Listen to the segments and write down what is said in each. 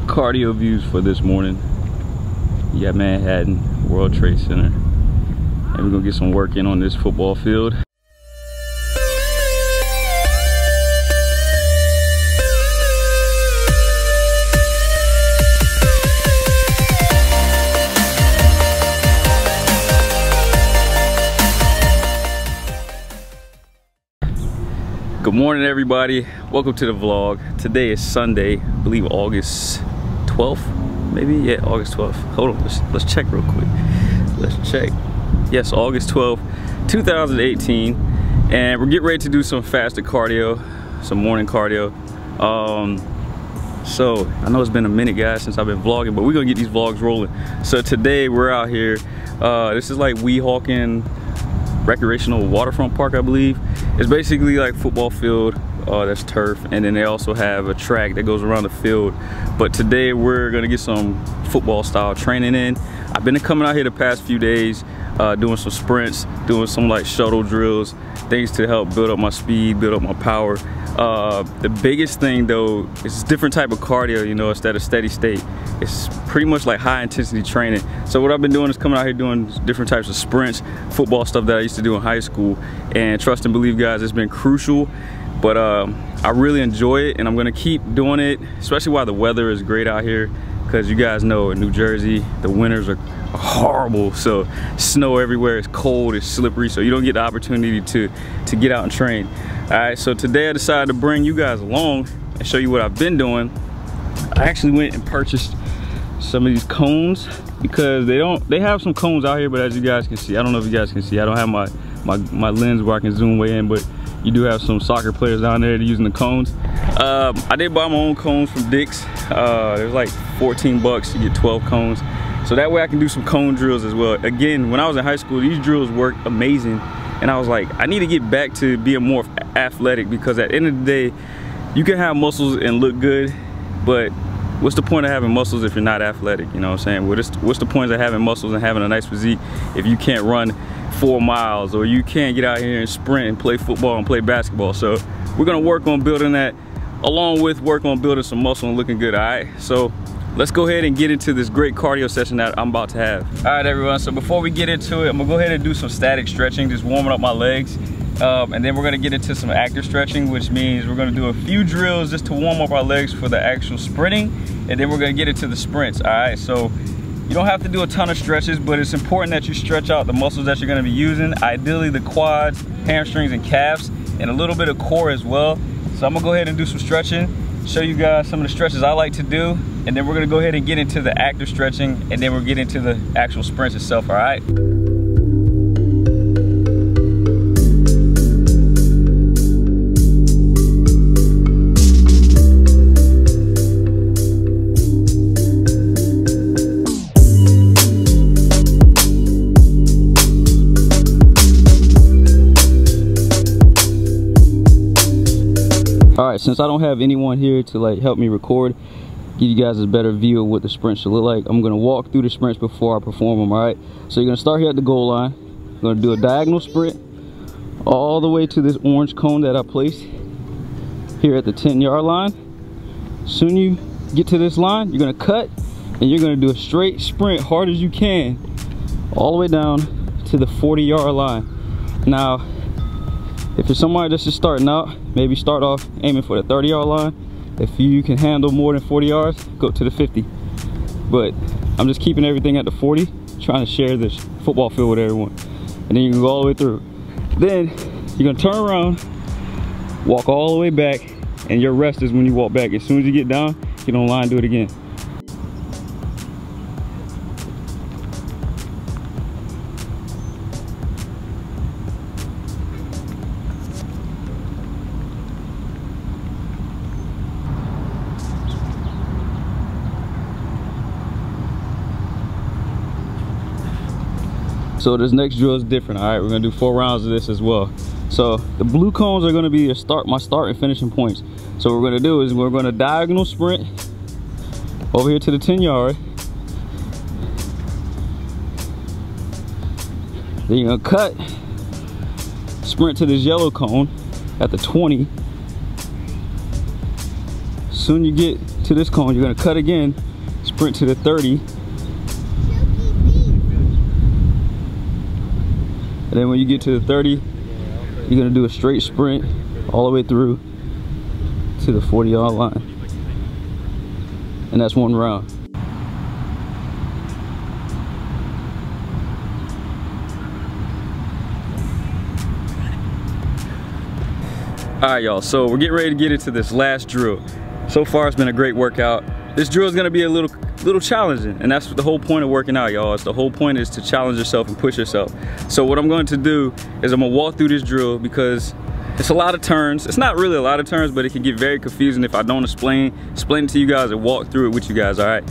cardio views for this morning. You got Manhattan, World Trade Center, and we're gonna get some work in on this football field. Good morning, everybody. Welcome to the vlog. Today is Sunday, I believe August 12th, maybe? Yeah, August 12th. Hold on, let's check real quick. Let's check. Yes, August 12th, 2018. And we're getting ready to do some fasted cardio, some morning cardio. So, I know it's been a minute, guys, since I've been vlogging, but we're gonna get these vlogs rolling. So today we're out here. This is like Weehawken recreational waterfront park, I believe. It's basically like football field that's turf, and then they also have a track that goes around the field. But today we're gonna get some football style training in. I've been coming out here the past few days, doing some sprints, doing some like shuttle drills, things to help build up my speed, build up my power. The biggest thing though is different type of cardio, you know, instead of steady state. It's pretty much like high intensity training. So what I've been doing is coming out here doing different types of sprints, football stuff that I used to do in high school. And trust and believe, guys, it's been crucial. But I really enjoy it, and I'm gonna keep doing it, especially while the weather is great out here. Because you guys know in New Jersey, the winters are horrible. So snow everywhere, it's cold, it's slippery, so you don't get the opportunity to get out and train. All right, so today I decided to bring you guys along and show you what I've been doing. I actually went and purchased some of these cones because they have some cones out here, but as you guys can see, I don't know if you guys can see, I don't have my lens where I can zoom way in, but you do have some soccer players down there using the cones. I did buy my own cones from Dick's. There's like 14 bucks to get 12 cones. So that way I can do some cone drills as well. Again, when I was in high school, these drills worked amazing. And I was like, I need to get back to being more athletic, because at the end of the day, you can have muscles and look good, but what's the point of having muscles if you're not athletic? You know what I'm saying? What's the point of having muscles and having a nice physique if you can't run 4 miles, or you can't get out here and sprint and play football and play basketball? So we're gonna work on building that, along with work on building some muscle and looking good. All right, so let's go ahead and get into this great cardio session that I'm about to have. All right, everyone, so before we get into it, I'm gonna go ahead and do some static stretching, just warming up my legs. And then we're gonna get into some active stretching, which means we're gonna do a few drills just to warm up our legs for the actual sprinting. And then we're gonna get into the sprints, all right? So you don't have to do a ton of stretches, but it's important that you stretch out the muscles that you're gonna be using. Ideally the quads, hamstrings, and calves, and a little bit of core as well. So I'm gonna go ahead and do some stretching, show you guys some of the stretches I like to do, and then we're gonna go ahead and get into the active stretching, and then we'll get into the actual sprints itself, all right? All right, since I don't have anyone here to like help me record, give you guys a better view of what the sprints should look like, I'm gonna walk through the sprints before I perform them, all right? So you're gonna start here at the goal line. You're gonna do a diagonal sprint all the way to this orange cone that I placed here at the 10-yard line. Soon you get to this line, you're gonna cut, and you're gonna do a straight sprint hard as you can all the way down to the 40-yard line. Now, if you're somebody that's just starting out, maybe start off aiming for the 30-yard line. If you can handle more than 40 yards, go to the 50. But I'm just keeping everything at the 40, trying to share this football field with everyone. And then you can go all the way through. Then you're gonna turn around, walk all the way back, and your rest is when you walk back. As soon as you get down, get on line, do it again. So this next drill is different, all right? We're gonna do 4 rounds of this as well. So the blue cones are gonna be my start and finishing points. So what we're gonna do is we're gonna diagonal sprint over here to the 10-yard. Then you're gonna cut, sprint to this yellow cone at the 20. Soon you get to this cone, you're gonna cut again, sprint to the 30. And then when you get to the 30, you're gonna do a straight sprint all the way through to the 40-yard line. And that's one round. All right, y'all, so we're getting ready to get into this last drill. So far, it's been a great workout. This drill is gonna be a little challenging, and that's the whole point of working out, y'all. The whole point is to challenge yourself and push yourself. So what I'm going to do is I'm gonna walk through this drill because it's a lot of turns. It's not really a lot of turns, but it can get very confusing if I don't explain it to you guys and walk through it with you guys, all right?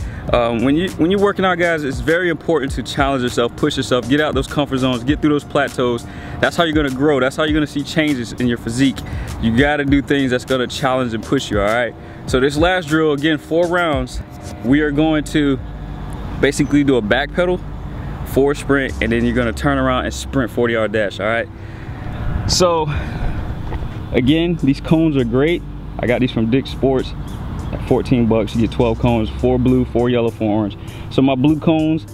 When you're working out, guys, it's very important to challenge yourself, push yourself, get out those comfort zones, get through those plateaus. That's how you're gonna grow. That's how you're gonna see changes in your physique. You gotta do things that's gonna challenge and push you, all right? So this last drill, again, 4 rounds, we are going to basically do a back pedal, forward sprint, and then you're gonna turn around and sprint 40-yard dash, all right? So, again, these cones are great. I got these from Dick's Sports at 14 bucks. You get 12 cones, 4 blue, 4 yellow, 4 orange. So my blue cones,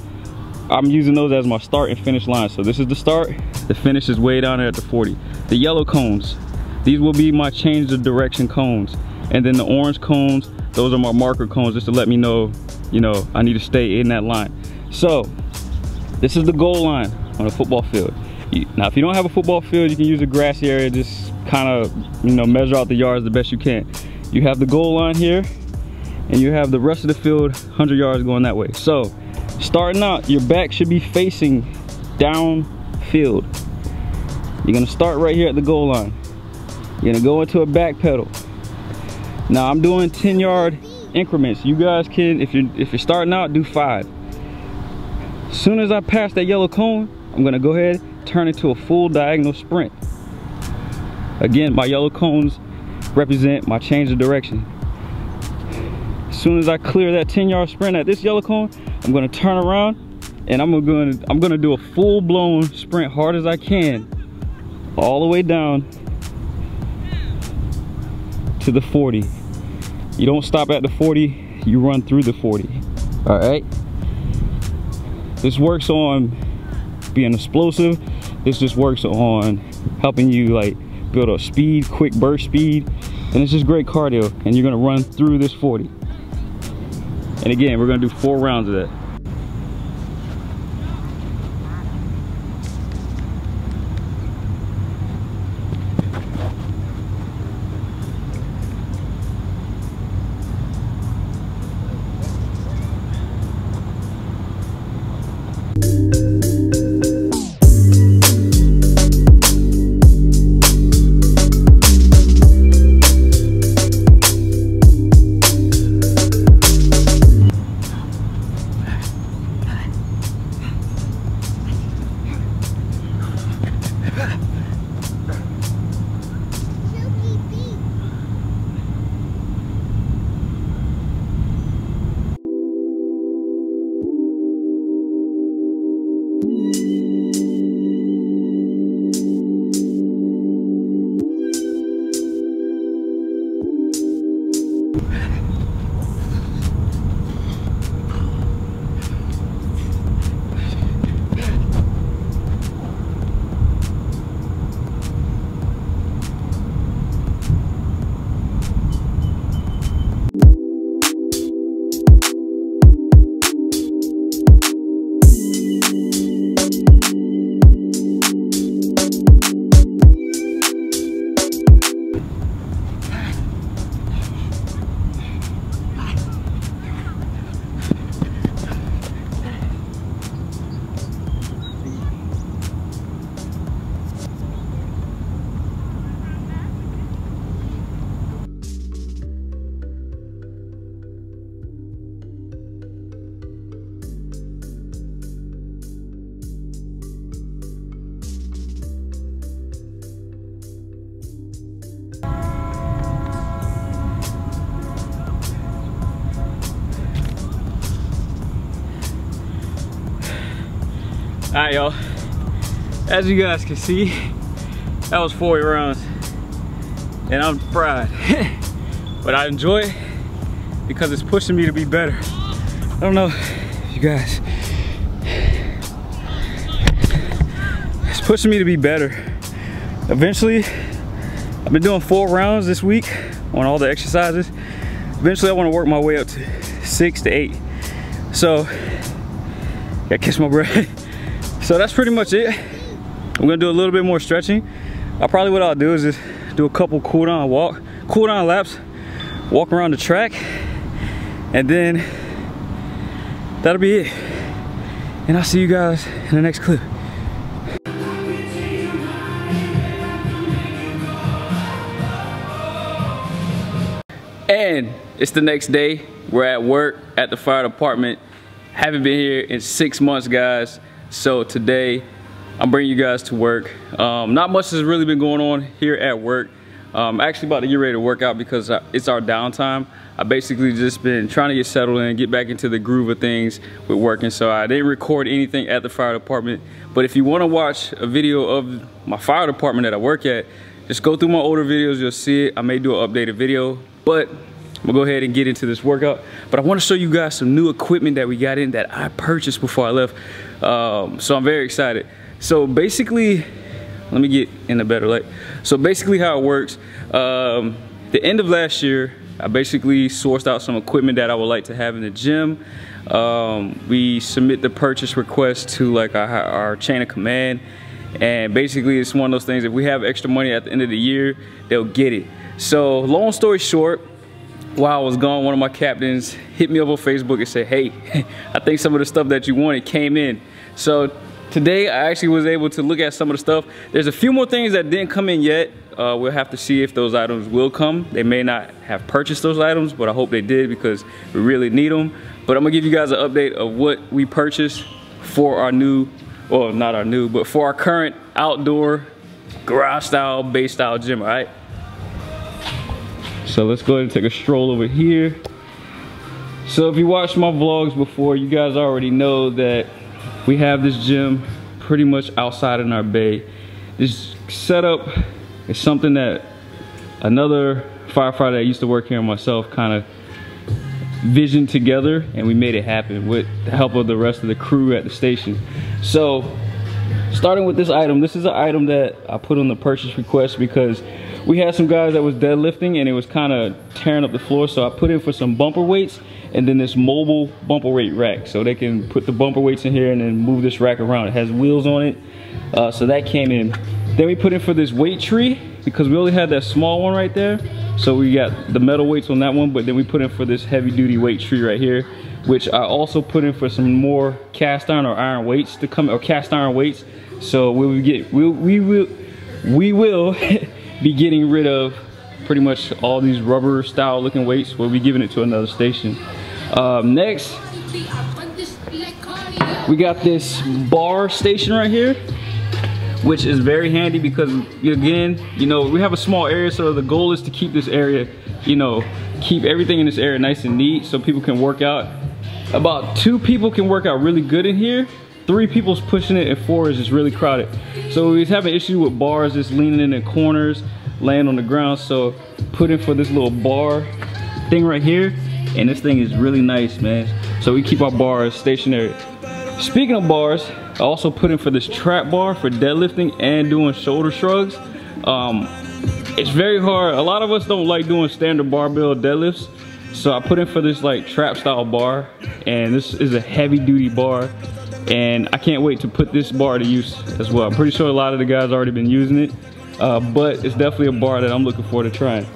I'm using those as my start and finish line. So this is the start, the finish is way down there at the 40. The yellow cones, these will be my change of direction cones. And then the orange cones, those are my marker cones, just to let me know, you know, I need to stay in that line. So this is the goal line on a football field. Now, if you don't have a football field, you can use a grassy area, just kind of, you know, measure out the yards the best you can. You have the goal line here, and you have the rest of the field, 100 yards going that way. So, starting out, your back should be facing downfield. You're gonna start right here at the goal line. You're gonna go into a back pedal. Now, I'm doing 10-yard increments. You guys can, if you're starting out, do 5. As soon as I pass that yellow cone, I'm gonna go ahead, turn it to a full diagonal sprint. Again, my yellow cones represent my change of direction. As soon as I clear that 10-yard sprint at this yellow cone, I'm gonna turn around and I'm gonna do a full-blown sprint, hard as I can, all the way down to the 40. You don't stop at the 40, you run through the 40. All right. This works on being explosive. This just works on helping you like build a speed, quick burst speed, and it's just great cardio. And you're gonna run through this 40. And again, we're gonna do 4 rounds of that. All right, y'all, as you guys can see, that was 40 rounds and I'm fried. But I enjoy it. because it's pushing me to be better. I don't know, you guys. It's pushing me to be better. Eventually, I've been doing 4 rounds this week on all the exercises. Eventually, I want to work my way up to 6 to 8. So, gotta catch my breath. So that's pretty much it. I'm gonna do a little bit more stretching. What I'll do is just do a couple cool down laps, walk around the track, and then that'll be it. And I'll see you guys in the next clip. And it's the next day. We're at work at the fire department. Haven't been here in 6 months, guys. So today, I'm bringing you guys to work. Not much has really been going on here at work. I'm actually about to get ready to work out because it's our downtime. I basically just been trying to get settled in, get back into the groove of things with working. So I didn't record anything at the fire department. But if you want to watch a video of my fire department that I work at, just go through my older videos, you'll see it. I may do an updated video, but I'm gonna go ahead and get into this workout. But I want to show you guys some new equipment that we got in that I purchased before I left. So I'm very excited. So basically, let me get in a better light. So basically how it works, the end of last year, I basically sourced out some equipment that I would like to have in the gym. We submit the purchase request to like our chain of command. And basically it's one of those things, if we have extra money at the end of the year, they'll get it. So long story short, while I was gone, one of my captains hit me up on Facebook and said, hey, I think some of the stuff that you wanted came in. So today I actually was able to look at some of the stuff. There's a few more things that didn't come in yet. We'll have to see if those items will come. They may not have purchased those items, but I hope they did because we really need them. But I'm gonna give you guys an update of what we purchased for our new, well, not our new, but for our current outdoor garage style, base style gym, all right? So let's go ahead and take a stroll over here. So if you watched my vlogs before, you guys already know that we have this gym pretty much outside in our bay. This setup is something that another firefighter that used to work here and myself kind of visioned together, and we made it happen with the help of the rest of the crew at the station. So starting with this item, this is an item that I put on the purchase request because we had some guys that was deadlifting and it was kind of tearing up the floor. So I put in for some bumper weights and then this mobile bumper weight rack. So they can put the bumper weights in here and then move this rack around. It has wheels on it. So that came in. Then we put in for this weight tree because we only had that small one right there. So we got the metal weights on that one, but then we put in for this heavy duty weight tree right here, which I also put in for some more cast iron or iron weights to come, or cast iron weights. So we will be getting rid of pretty much all these rubber style looking weights. We'll be giving it to another station. Next, we got this bar station right here, which is very handy because, again, you know, we have a small area, so the goal is to keep this area, you know, keep everything in this area nice and neat so people can work out. About 2 people can work out really good in here. 3 people's pushing it, and 4 is just really crowded. So we was having issues with bars just leaning in the corners, laying on the ground. So put in for this little bar thing right here, and this thing is really nice, man. So we keep our bars stationary. Speaking of bars, I also put in for this trap bar for deadlifting and doing shoulder shrugs. It's very hard. A lot of us don't like doing standard barbell deadlifts. So I put in for this like trap style bar, and this is a heavy duty bar. And I can't wait to put this bar to use as well. I'm pretty sure a lot of the guys already been using it, but it's definitely a bar that I'm looking forward to trying.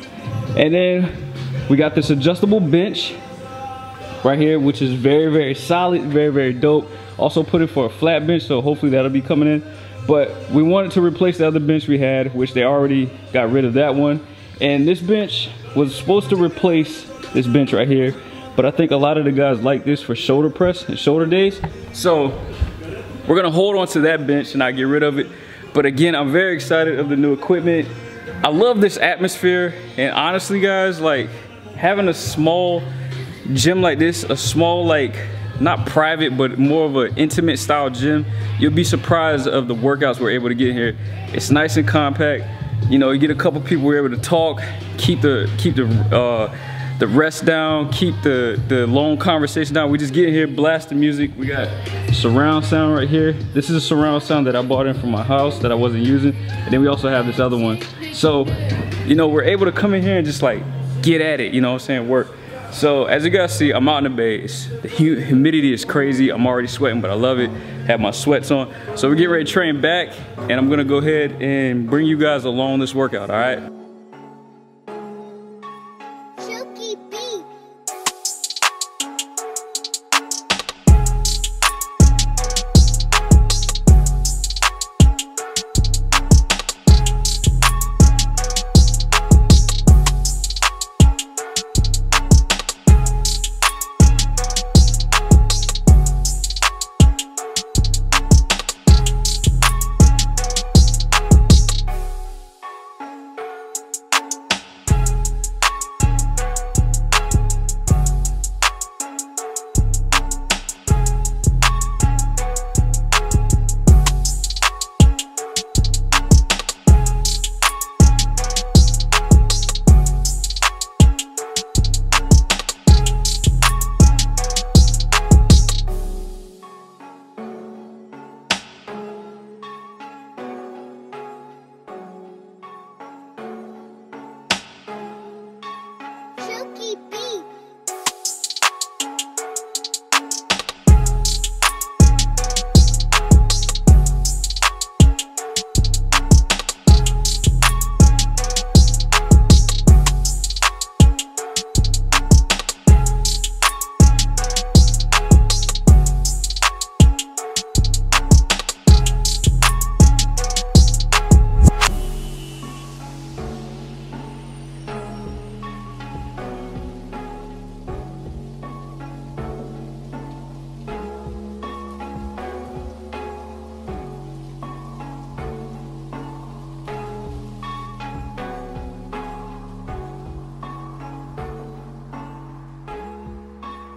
And then we got this adjustable bench right here, which is very, very solid, very, very dope. Also put in for a flat bench, so hopefully that'll be coming in. But we wanted to replace the other bench we had, which they already got rid of that one. And this bench was supposed to replace this bench right here, but I think a lot of the guys like this for shoulder press and shoulder days. So we're gonna hold on to that bench and not get rid of it. But again, I'm very excited of the new equipment. I love this atmosphere, and honestly guys, like having a small gym like this, a small, like not private, but more of an intimate style gym, you'll be surprised of the workouts we're able to get here. It's nice and compact. You know, you get a couple people, we're able to talk, keep the the rest down, keep the long conversation down. We just get in here, blast the music. We got surround sound right here. This is a surround sound that I bought in from my house that I wasn't using. And then we also have this other one. So, you know, we're able to come in here and just like get at it, you know what I'm saying, work. So as you guys see, I'm out in the bay. The humidity is crazy. I'm already sweating, but I love it. Have my sweats on. So we get ready to train back, and I'm gonna go ahead and bring you guys along this workout, all right?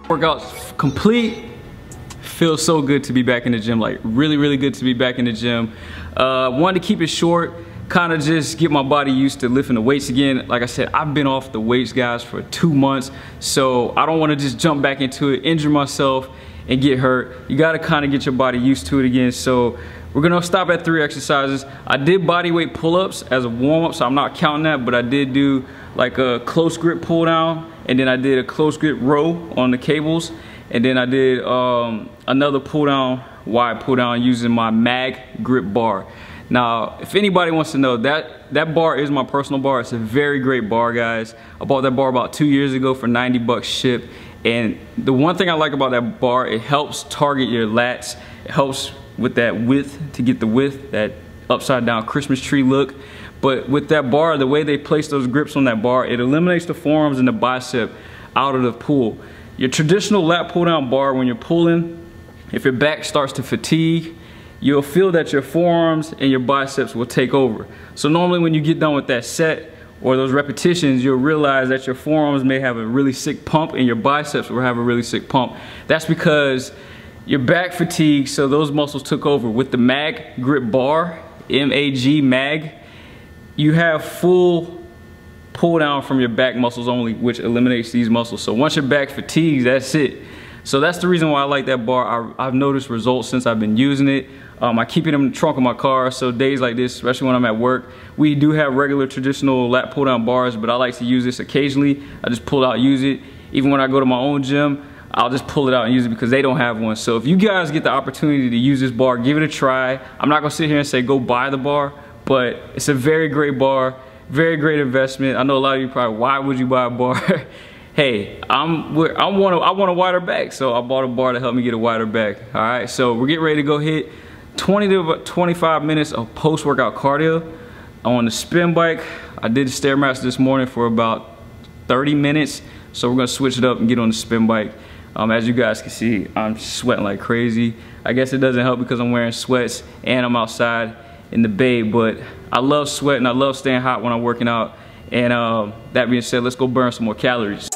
Workout's complete. Feels so good to be back in the gym, like really good to be back in the gym. Wanted to keep it short, kind of just get my body used to lifting the weights again. Like I said, I've been off the weights, guys, for 2 months, so I don't want to just jump back into it, injure myself, and get hurt. You got to kind of get your body used to it again. So we're gonna stop at 3 exercises. I did body weight pull-ups as a warm-up, so I'm not counting that, but I did do like a close grip pull down, and then I did a close grip row on the cables, and then I did another pull down, wide pull down using my mag grip bar. Now, if anybody wants to know, that bar is my personal bar. It's a very great bar, guys. I bought that bar about 2 years ago for 90 bucks shipped. And the one thing I like about that bar, it helps target your lats. It helps with that width, to get the width, that upside down Christmas tree look. But with that bar, the way they place those grips on that bar, it eliminates the forearms and the bicep out of the pull. Your traditional lat pull down bar, when you're pulling, if your back starts to fatigue, you'll feel that your forearms and your biceps will take over. So normally when you get done with that set or those repetitions, you'll realize that your forearms may have a really sick pump and your biceps will have a really sick pump. That's because your back fatigue, so those muscles took over. With the mag grip bar, M-A-G, mag, you have full pull down from your back muscles only, which eliminates these muscles. So once your back fatigues, that's it. So that's the reason why I like that bar. I've noticed results since I've been using it. I keep it in the trunk of my car, so days like this, especially when I'm at work, we do have regular traditional lat pull down bars, but I like to use this occasionally. I just pull out, use it. Even when I go to my own gym, I'll just pull it out and use it because they don't have one. So if you guys get the opportunity to use this bar, give it a try. I'm not gonna sit here and say go buy the bar, but it's a very great bar, very great investment. I know a lot of you probably, why would you buy a bar? Hey, I want a wider back, so I bought a bar to help me get a wider back. All right, so we're getting ready to go hit 20 to 25 minutes of post-workout cardio on the spin bike. I did the Stairmaster this morning for about 30 minutes, so we're gonna switch it up and get on the spin bike. As you guys can see, I'm sweating like crazy. I guess it doesn't help because I'm wearing sweats and I'm outside in the bay, but I love sweating, I love staying hot when I'm working out. And that being said, let's go burn some more calories.